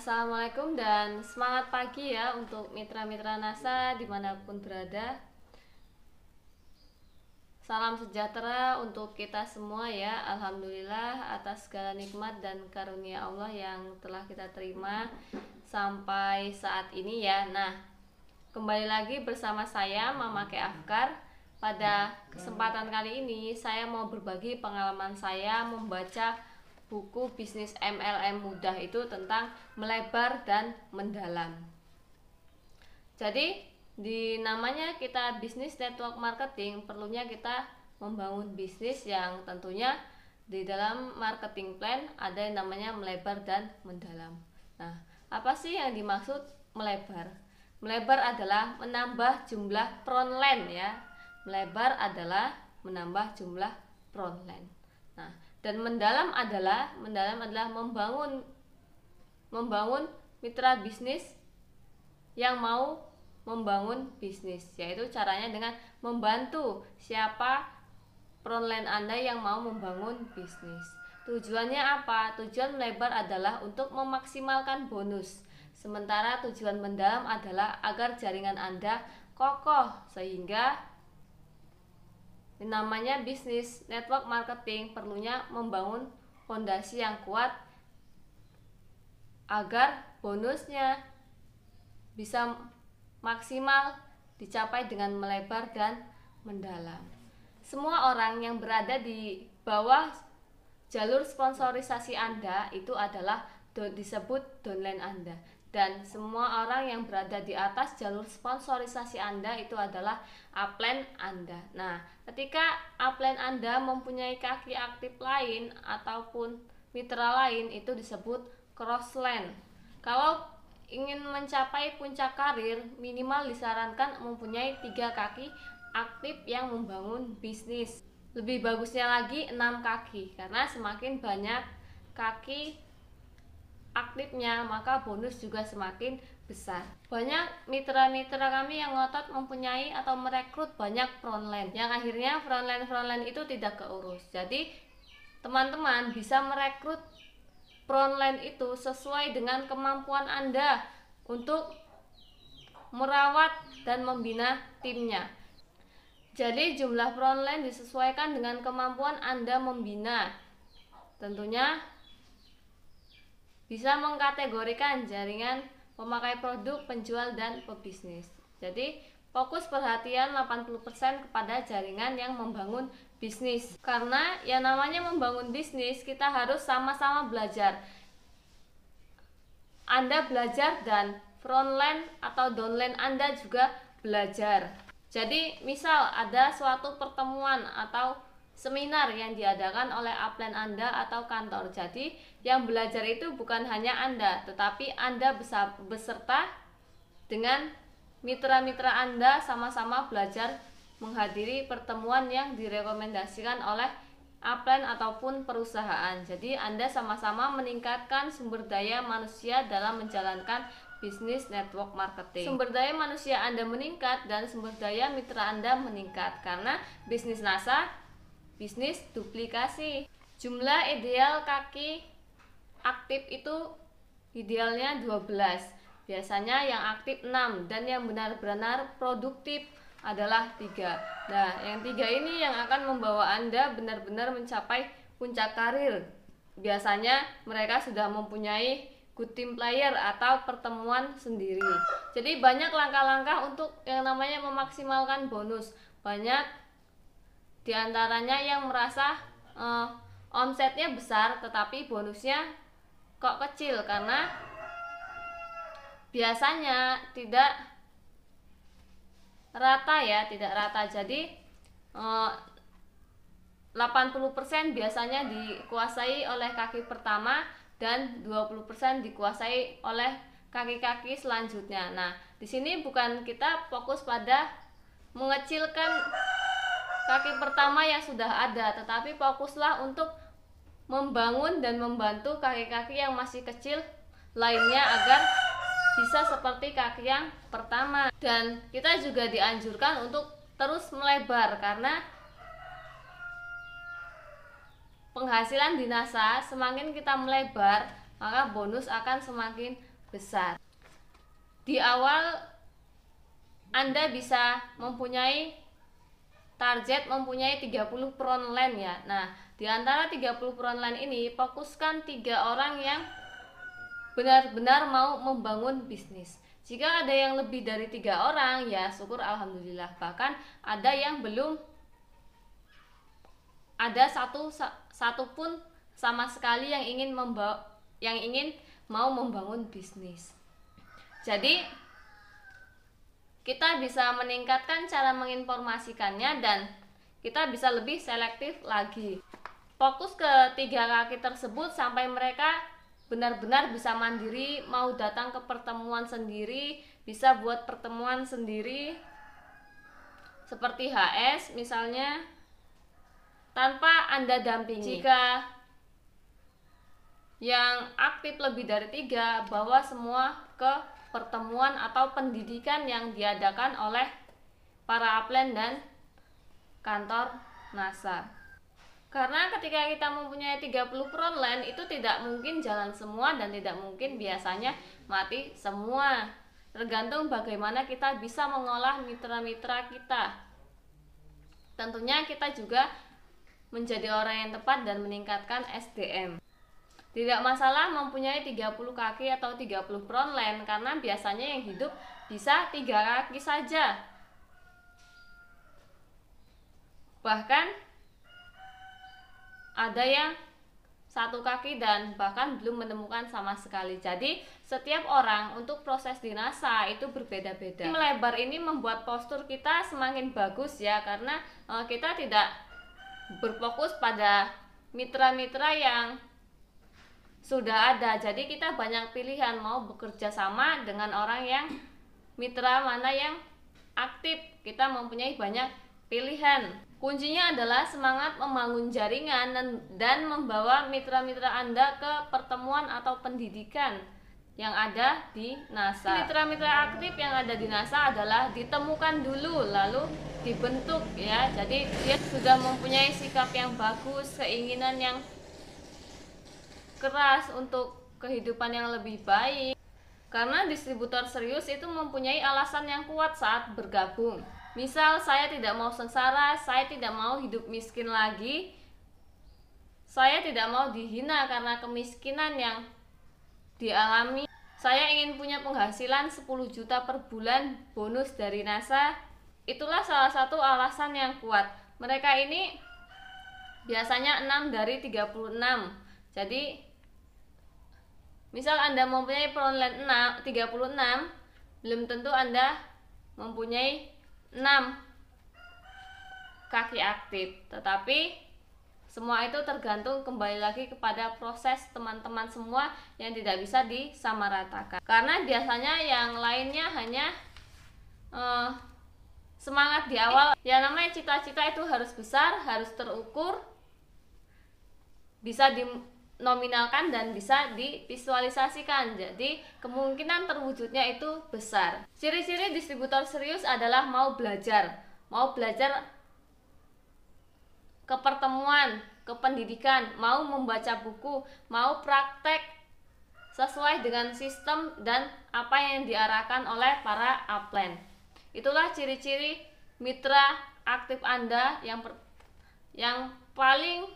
Assalamualaikum dan semangat pagi ya untuk mitra-mitra NASA dimanapun berada. Salam sejahtera untuk kita semua ya. Alhamdulillah atas segala nikmat dan karunia Allah yang telah kita terima sampai saat ini ya. Nah, kembali lagi bersama saya Mama Ke Afkar. Pada kesempatan kali ini saya mau berbagi pengalaman saya membaca buku bisnis MLM mudah itu tentang melebar dan mendalam. Jadi di namanya kita bisnis network marketing, perlunya kita membangun bisnis yang tentunya di dalam marketing plan ada yang namanya melebar dan mendalam. Nah, apa sih yang dimaksud melebar? Melebar adalah menambah jumlah frontline ya. Melebar adalah menambah jumlah frontline. Nah, dan mendalam adalah membangun mitra bisnis yang mau membangun bisnis, yaitu caranya dengan membantu siapa frontline Anda yang mau membangun bisnis. Tujuannya apa? Tujuan melebar adalah untuk memaksimalkan bonus, sementara tujuan mendalam adalah agar jaringan Anda kokoh sehingga namanya bisnis network marketing perlunya membangun fondasi yang kuat agar bonusnya bisa maksimal dicapai dengan melebar dan mendalam. Semua orang yang berada di bawah jalur sponsorisasi Anda itu adalah disebut downline Anda. Dan semua orang yang berada di atas jalur sponsorisasi Anda itu adalah upline Anda. Nah, ketika upline Anda mempunyai kaki aktif lain ataupun mitra lain itu disebut crossline. Kalau ingin mencapai puncak karir, minimal disarankan mempunyai 3 kaki aktif yang membangun bisnis. Lebih bagusnya lagi 6 kaki, karena semakin banyak kaki aktifnya maka bonus juga semakin besar. Banyak mitra-mitra kami yang ngotot mempunyai atau merekrut banyak frontline, yang akhirnya frontline itu tidak keurus. Jadi teman-teman bisa merekrut frontline itu sesuai dengan kemampuan Anda untuk merawat dan membina timnya. Jadi jumlah frontline disesuaikan dengan kemampuan Anda membina. Tentunya bisa mengkategorikan jaringan pemakai produk, penjual, dan pebisnis. Jadi fokus perhatian 80% kepada jaringan yang membangun bisnis. Karena yang namanya membangun bisnis kita harus sama-sama belajar. Anda belajar dan frontline atau downline Anda juga belajar. Jadi misal ada suatu pertemuan atau seminar yang diadakan oleh upline Anda atau kantor. Jadi yang belajar itu bukan hanya Anda, tetapi Anda beserta dengan mitra-mitra Anda sama-sama belajar menghadiri pertemuan yang direkomendasikan oleh upline ataupun perusahaan. Jadi Anda sama-sama meningkatkan sumber daya manusia dalam menjalankan bisnis network marketing. Sumber daya manusia Anda meningkat dan sumber daya mitra Anda meningkat karena bisnis NASA bisnis duplikasi. Jumlah ideal kaki aktif itu idealnya 12. Biasanya yang aktif 6 dan yang benar-benar produktif adalah 3. Nah, yang 3 ini yang akan membawa Anda benar-benar mencapai puncak karir. Biasanya mereka sudah mempunyai good team player atau pertemuan sendiri. Jadi banyak langkah-langkah untuk yang namanya memaksimalkan bonus. Banyak di antaranya yang merasa omsetnya besar tetapi bonusnya kok kecil karena biasanya tidak rata ya, tidak rata. Jadi 80% biasanya dikuasai oleh kaki pertama dan 20% dikuasai oleh kaki-kaki selanjutnya. Nah, di sini bukan kita fokus pada mengecilkan kaki pertama yang sudah ada, tetapi fokuslah untuk membangun dan membantu kaki-kaki yang masih kecil lainnya agar bisa seperti kaki yang pertama. Dan kita juga dianjurkan untuk terus melebar karena penghasilan di NASA semakin kita melebar maka bonus akan semakin besar. Di awal Anda bisa mempunyai target mempunyai 30 frontline ya. Nah, di antara 30 frontline ini fokuskan 3 orang yang benar-benar mau membangun bisnis. Jika ada yang lebih dari 3 orang ya syukur alhamdulillah. Bahkan ada yang belum ada satu pun sama sekali yang ingin mau membangun bisnis. Jadi kita bisa meningkatkan cara menginformasikannya dan kita bisa lebih selektif lagi. Fokus ke 3 kaki tersebut sampai mereka benar-benar bisa mandiri, mau datang ke pertemuan sendiri, bisa buat pertemuan sendiri seperti HS misalnya tanpa Anda dampingi. Jika yang aktif lebih dari 3, bawa semua ke pertemuan atau pendidikan yang diadakan oleh para upline dan kantor NASA. Karena ketika kita mempunyai 30 frontline itu tidak mungkin jalan semua dan tidak mungkin biasanya mati semua. Tergantung bagaimana kita bisa mengolah mitra-mitra kita. Tentunya kita juga menjadi orang yang tepat dan meningkatkan SDM. Tidak masalah mempunyai 30 kaki atau 30 frontline karena biasanya yang hidup bisa 3 kaki saja. Bahkan ada yang 1 kaki dan bahkan belum menemukan sama sekali. Jadi setiap orang untuk proses di NASA itu berbeda-beda. Melebar ini membuat postur kita semakin bagus ya, karena kita tidak berfokus pada mitra-mitra yang sudah ada. Jadi kita banyak pilihan mau bekerja sama dengan orang yang mitra mana yang aktif. Kita mempunyai banyak pilihan. Kuncinya adalah semangat membangun jaringan dan membawa mitra-mitra Anda ke pertemuan atau pendidikan yang ada di NASA. Mitra-mitra aktif yang ada di NASA adalah ditemukan dulu lalu dibentuk ya. Jadi dia sudah mempunyai sikap yang bagus, keinginan yang keras untuk kehidupan yang lebih baik. Karena distributor serius itu mempunyai alasan yang kuat saat bergabung. Misal saya tidak mau sengsara, saya tidak mau hidup miskin lagi, saya tidak mau dihina karena kemiskinan yang dialami. Saya ingin punya penghasilan 10 juta per bulan bonus dari NASA. Itulah salah satu alasan yang kuat. Mereka ini biasanya 6 dari 36. Jadi misal Anda mempunyai frontline 36, belum tentu Anda mempunyai 6 kaki aktif, tetapi semua itu tergantung kembali lagi kepada proses teman-teman semua yang tidak bisa disamaratakan. Karena biasanya yang lainnya hanya semangat di awal. Ya namanya cita-cita itu harus besar, harus terukur, bisa dinominalkan dan bisa divisualisasikan. Jadi kemungkinan terwujudnya itu besar. Ciri-ciri distributor serius adalah mau belajar ke pertemuan, ke pendidikan, mau membaca buku, mau praktek sesuai dengan sistem dan apa yang diarahkan oleh para upline. Itulah ciri-ciri mitra aktif Anda yang paling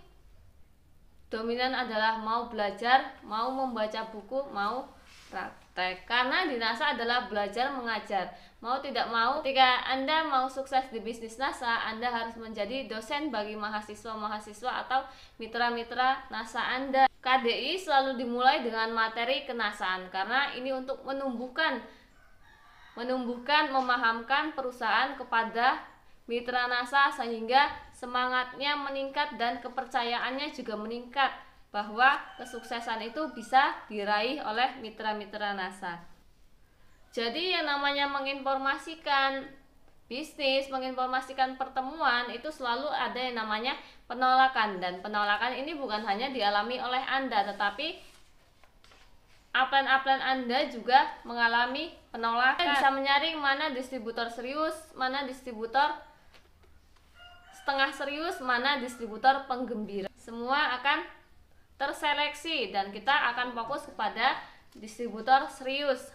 dominan adalah mau belajar, mau membaca buku, mau praktek. Karena di NASA adalah belajar mengajar. Mau tidak mau, ketika Anda mau sukses di bisnis NASA, Anda harus menjadi dosen bagi mahasiswa-mahasiswa atau mitra-mitra NASA Anda. KDI selalu dimulai dengan materi kenasaan karena ini untuk menumbuhkan, memahamkan perusahaan kepada mitra NASA sehingga semangatnya meningkat dan kepercayaannya juga meningkat bahwa kesuksesan itu bisa diraih oleh mitra-mitra NASA. Jadi yang namanya menginformasikan bisnis, menginformasikan pertemuan itu selalu ada yang namanya penolakan, dan penolakan ini bukan hanya dialami oleh Anda tetapi upline-upline Anda juga mengalami penolakan. Anda bisa menyaring mana distributor serius, mana distributor setengah serius, mana distributor penggembira. Semua akan terseleksi dan kita akan fokus kepada distributor serius.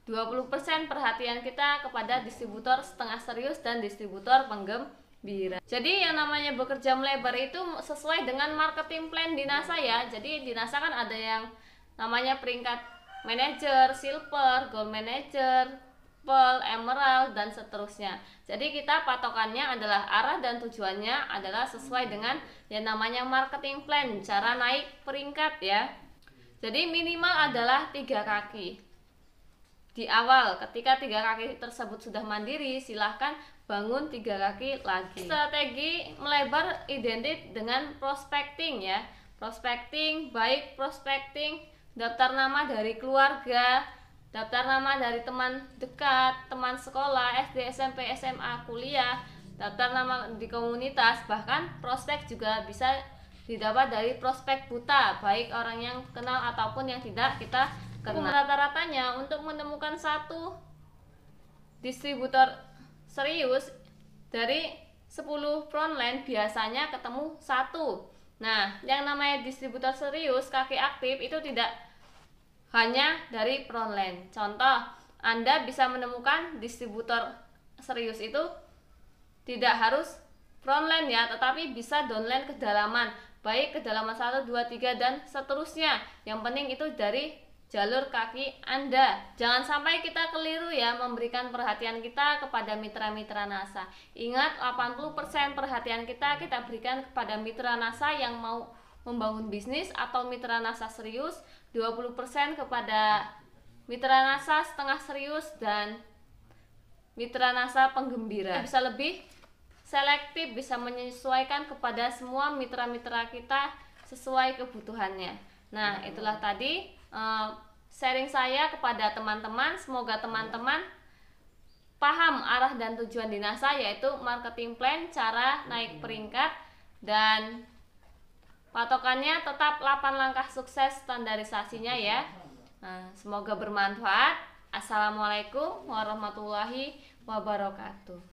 20% perhatian kita kepada distributor setengah serius dan distributor penggembira. Jadi yang namanya bekerja melebar itu sesuai dengan marketing plan di NASA ya. Jadi di NASA kan ada yang namanya peringkat manager, silver, gold manager, pearl, emerald, dan seterusnya. Jadi kita patokannya adalah arah dan tujuannya adalah sesuai dengan yang namanya marketing plan, cara naik peringkat ya. Jadi minimal adalah 3 kaki. Di awal, ketika 3 kaki tersebut sudah mandiri, silahkan bangun 3 kaki lagi. Strategi melebar identik dengan prospecting ya. Prospecting, baik prospecting daftar nama dari keluarga, daftar nama dari teman dekat, teman sekolah, SD, SMP, SMA, kuliah, daftar nama di komunitas, bahkan prospek juga bisa didapat dari prospek buta, baik orang yang kenal ataupun yang tidak kita kenal. Rata-ratanya untuk menemukan satu distributor serius dari 10 frontline biasanya ketemu 1. Nah, yang namanya distributor serius kaki aktif itu tidak hanya dari frontline. Contoh, Anda bisa menemukan distributor serius itu tidak harus frontline ya, tetapi bisa downline kedalaman, baik kedalaman 1, 2, 3 dan seterusnya. Yang penting itu dari jalur kaki Anda. Jangan sampai kita keliru ya memberikan perhatian kita kepada mitra-mitra NASA. Ingat, 80% perhatian kita berikan kepada mitra NASA yang mau membangun bisnis atau mitra NASA serius, 20% kepada mitra NASA setengah serius dan mitra NASA penggembira. Bisa lebih selektif, bisa menyesuaikan kepada semua mitra-mitra kita sesuai kebutuhannya. Nah, itulah tadi sharing saya kepada teman-teman. Semoga teman-teman paham arah dan tujuan di NASA, yaitu marketing plan, cara naik peringkat, dan patokannya tetap 8 langkah sukses standarisasinya ya. Semoga bermanfaat. Assalamualaikum warahmatullahi wabarakatuh.